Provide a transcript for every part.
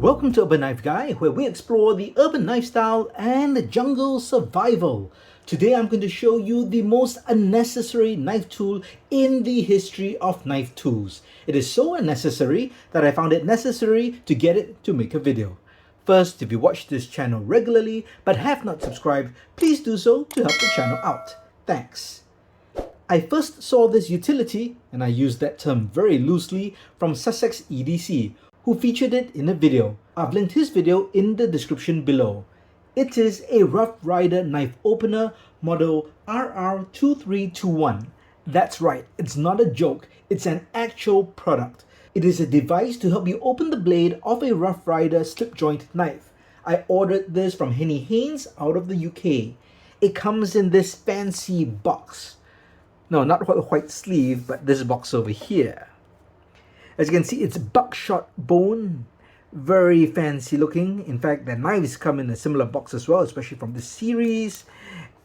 Welcome to Urban Knife Guy, where we explore the urban lifestyle and the jungle survival. Today I'm going to show you the most unnecessary knife tool in the history of knife tools. It is so unnecessary that I found it necessary to get it to make a video. First, if you watch this channel regularly but have not subscribed, please do so to help the channel out. Thanks. I first saw this utility, and I use that term very loosely, from Sussex EDC, who featured it in a video. I've linked his video in the description below. It is a Rough Ryder Knife Opener model RR2321. That's right, it's not a joke, it's an actual product. It is a device to help you open the blade of a Rough Ryder slip joint knife. I ordered this from Henny Haynes out of the UK. It comes in this fancy box. No, not the white sleeve, but this box over here. As you can see, it's buckshot bone, very fancy looking. In fact, the knives come in a similar box as well, especially from this series.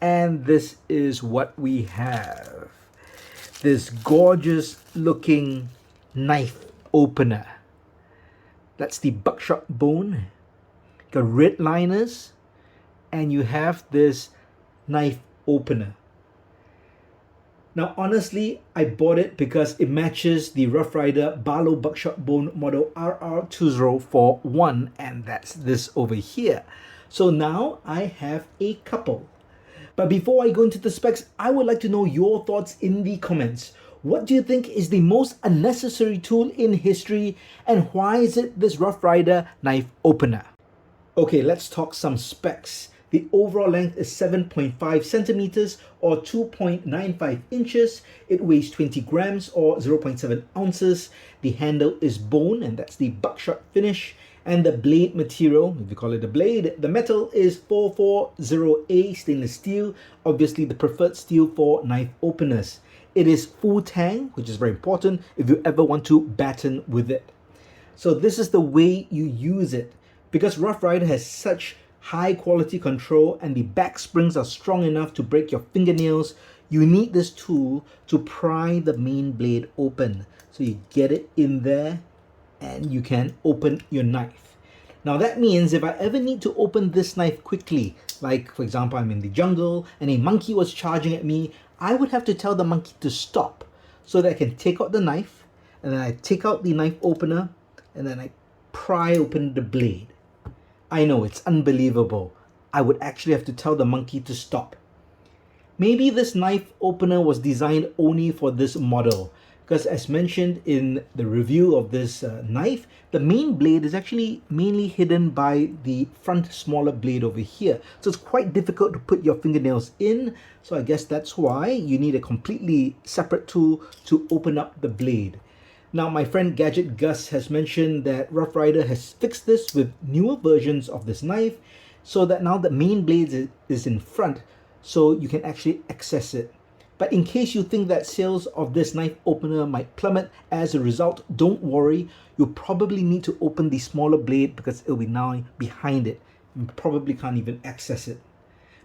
And this is what we have. This gorgeous looking knife opener. That's the buckshot bone. Got red liners, and you have this knife opener. Now, honestly, I bought it because it matches the Rough Ryder Barlow Buckshot Bone model RR2041, and that's this over here. So now I have a couple. But before I go into the specs, I would like to know your thoughts in the comments. What do you think is the most unnecessary tool in history, and why is it this Rough Ryder knife opener? Okay, let's talk some specs. The overall length is 7.5 centimeters or 2.95 inches. It weighs 20 grams or 0.7 ounces. The handle is bone, and that's the buckshot finish. And the blade material, if you call it a blade, the metal is 440A stainless steel, obviously the preferred steel for knife openers. It is full tang, which is very important if you ever want to batten with it. So this is the way you use it. Because Rough Ryder has such high quality control and the back springs are strong enough to break your fingernails, you need this tool to pry the main blade open. So you get it in there and you can open your knife. Now that means if I ever need to open this knife quickly, like for example I'm in the jungle and a monkey was charging at me, I would have to tell the monkey to stop so that I can take out the knife, and then I take out the knife opener and then I pry open the blade. I know, it's unbelievable. I would actually have to tell the monkey to stop. Maybe this knife opener was designed only for this model, because as mentioned in the review of this knife, the main blade is actually mainly hidden by the front smaller blade over here. So it's quite difficult to put your fingernails in. So I guess that's why you need a completely separate tool to open up the blade. Now, my friend Gadget Gus has mentioned that Rough Ryder has fixed this with newer versions of this knife, so that now the main blade is in front, so you can actually access it. But in case you think that sales of this knife opener might plummet as a result, don't worry. You'll probably need to open the smaller blade because it'll be now behind it. You probably can't even access it.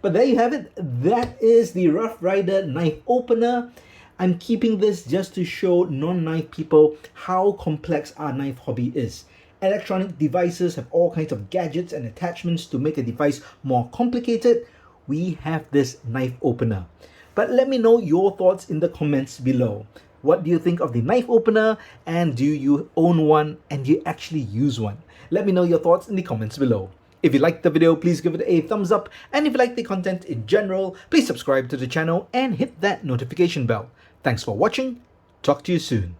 But there you have it. That is the Rough Ryder knife opener. I'm keeping this just to show non-knife people how complex our knife hobby is. Electronic devices have all kinds of gadgets and attachments to make a device more complicated. We have this knife opener. But let me know your thoughts in the comments below. What do you think of the knife opener, and do you own one and do you actually use one? Let me know your thoughts in the comments below. If you liked the video, please give it a thumbs up, and if you like the content in general, please subscribe to the channel and hit that notification bell. Thanks for watching. Talk to you soon.